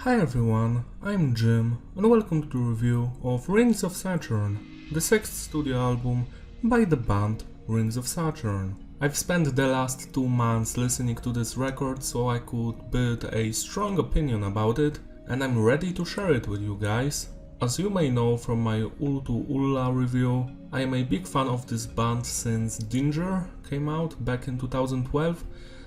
Hi everyone, I'm Jim and welcome to the review of Rings of Saturn, the sixth studio album by the band Rings of Saturn. I've spent the last 2 months listening to this record so I could build a strong opinion about it, and I'm ready to share it with you guys. As you may know from my Ul to Ulla review, I am a big fan of this band since Danger came out back in 2012,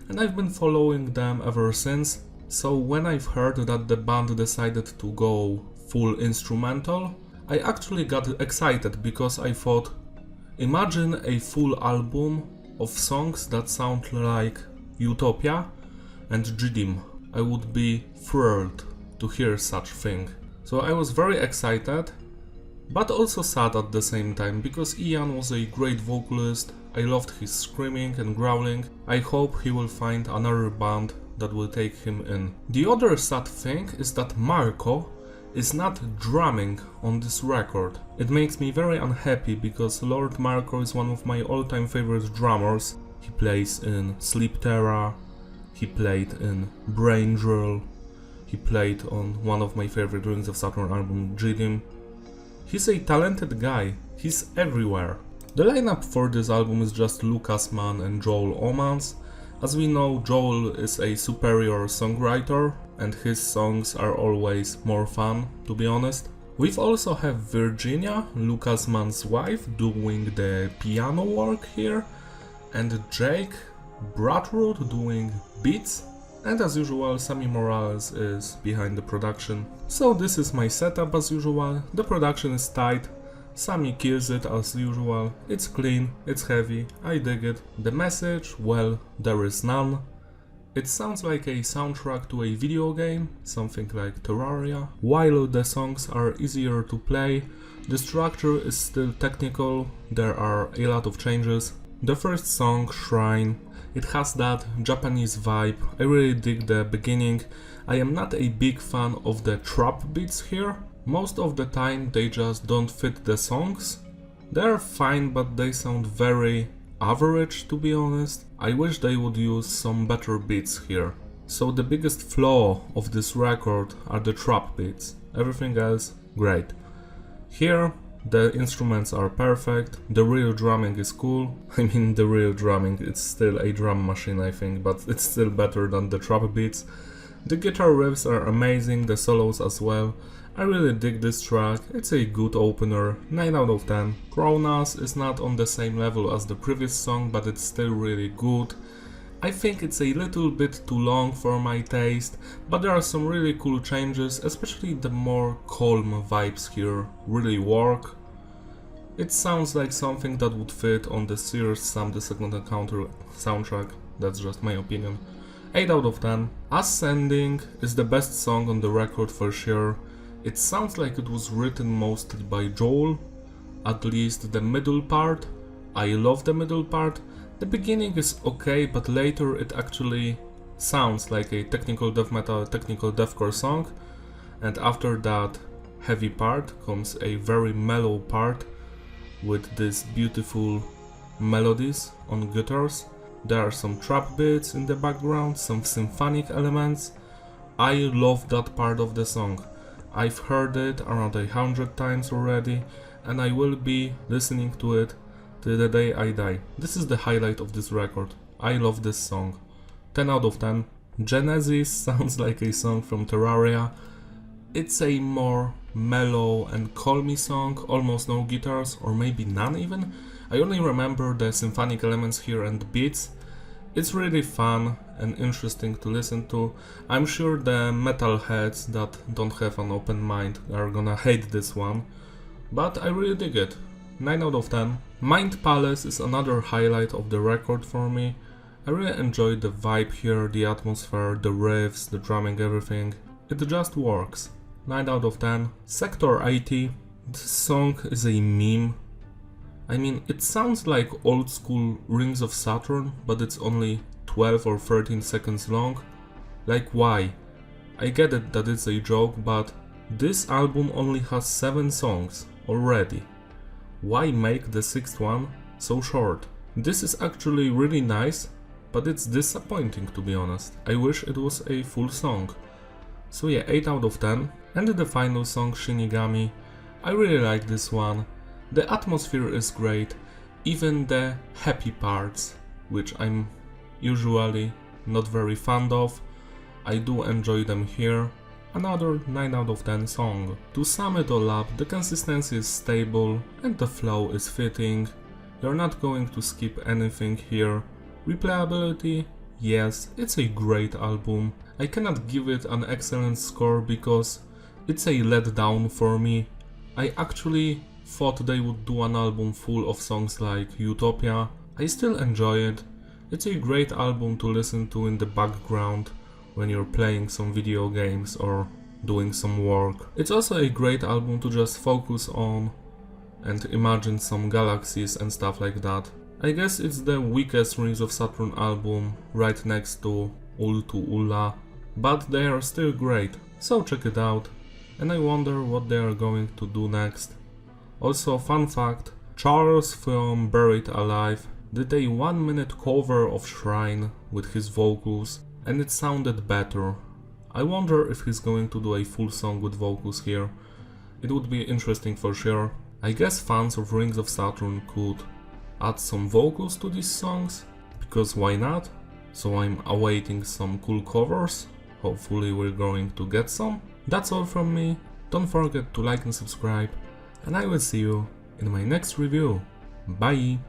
and I've been following them ever since. So when I've heard that the band decided to go full instrumental, I actually got excited because I thought, imagine a full album of songs that sound like Utopia and Jidim. I would be thrilled to hear such thing. So I was very excited, but also sad at the same time, because Ian was a great vocalist. I loved his screaming and growling. I hope he will find another band that will take him in. The other sad thing is that Marco is not drumming on this record. It makes me very unhappy because Lord Marco is one of my all-time favorite drummers. He plays in Sleep Terra, he played in Brain Drill, he played on one of my favorite Rings of Saturn album, Jidim. He's a talented guy, he's everywhere. The lineup for this album is just Lucas Mann and Joel Omans. As we know, Joel is a superior songwriter and his songs are always more fun, to be honest. We've also have Virginia, Lucas Mann's wife, doing the piano work here, and Jake Bratrud doing beats, and as usual Sammy Morales is behind the production. So this is my setup as usual. The production is tight, Sammy kills it as usual, it's clean, it's heavy, I dig it. The message, well, there is none. It sounds like a soundtrack to a video game, something like Terraria. While the songs are easier to play, the structure is still technical, there are a lot of changes. The first song, Shrine, it has that Japanese vibe, I really dig the beginning. I am not a big fan of the trap beats here. Most of the time they just don't fit the songs. They're fine, but they sound very average, to be honest. I wish they would use some better beats here. So the biggest flaw of this record are the trap beats. Everything else, great. Here the instruments are perfect, the real drumming is cool. I mean, the real drumming, it's still a drum machine I think, but it's still better than the trap beats. The guitar riffs are amazing, the solos as well. I really dig this track, it's a good opener, 9 out of 10. Kronos is not on the same level as the previous song, but it's still really good. I think it's a little bit too long for my taste, but there are some really cool changes, especially the more calm vibes here really work. It sounds like something that would fit on the Sears Sam the Second Encounter soundtrack, that's just my opinion. 8 out of 10. Ascending is the best song on the record for sure. It sounds like it was written mostly by Joel, at least the middle part. I love the middle part. The beginning is okay, but later it actually sounds like a technical death metal, technical deathcore song. And after that heavy part comes a very mellow part with these beautiful melodies on guitars. There are some trap beats in the background, some symphonic elements. I love that part of the song. I've heard it around 100 times already, and I will be listening to it till the day I die. This is the highlight of this record. I love this song. 10 out of 10. Genesis sounds like a song from Terraria. It's a more mellow and calmy song, almost no guitars, or maybe none even. I only remember the symphonic elements here and beats. It's really fun and interesting to listen to. I'm sure the metalheads that don't have an open mind are gonna hate this one, but I really dig it. 9 out of 10. Mind Palace is another highlight of the record for me. I really enjoy the vibe here, the atmosphere, the riffs, the drumming, everything. It just works. 9 out of 10. Sector 80. This song is a meme. I mean, it sounds like old school Rings of Saturn, but it's only 12 or 13 seconds long. Like, why? I get it that it's a joke, but this album only has 7 songs already. Why make the 6th one so short? This is actually really nice, but it's disappointing, to be honest. I wish it was a full song. So yeah, 8 out of 10. And the final song, Shinigami, I really like this one. The atmosphere is great, even the happy parts, which I'm usually not very fond of, I do enjoy them here. Another 9 out of 10 song. To sum it all up, the consistency is stable and the flow is fitting. You're not going to skip anything here. Replayability? Yes, it's a great album. I cannot give it an excellent score because it's a letdown for me. I actually thought they would do an album full of songs like Utopia. I still enjoy it. It's a great album to listen to in the background when you're playing some video games or doing some work. It's also a great album to just focus on and imagine some galaxies and stuff like that. I guess it's the weakest Rings of Saturn album, right next to Ul to Ulla, but they are still great, so check it out, and I wonder what they are going to do next. Also, fun fact, Charles from Buried Alive did a 1-minute cover of Shrine with his vocals, and it sounded better. I wonder if he's going to do a full song with vocals here. It would be interesting for sure. I guess fans of Rings of Saturn could add some vocals to these songs, because why not? So I'm awaiting some cool covers. Hopefully we're going to get some. That's all from me. Don't forget to like and subscribe, and I will see you in my next review. Bye!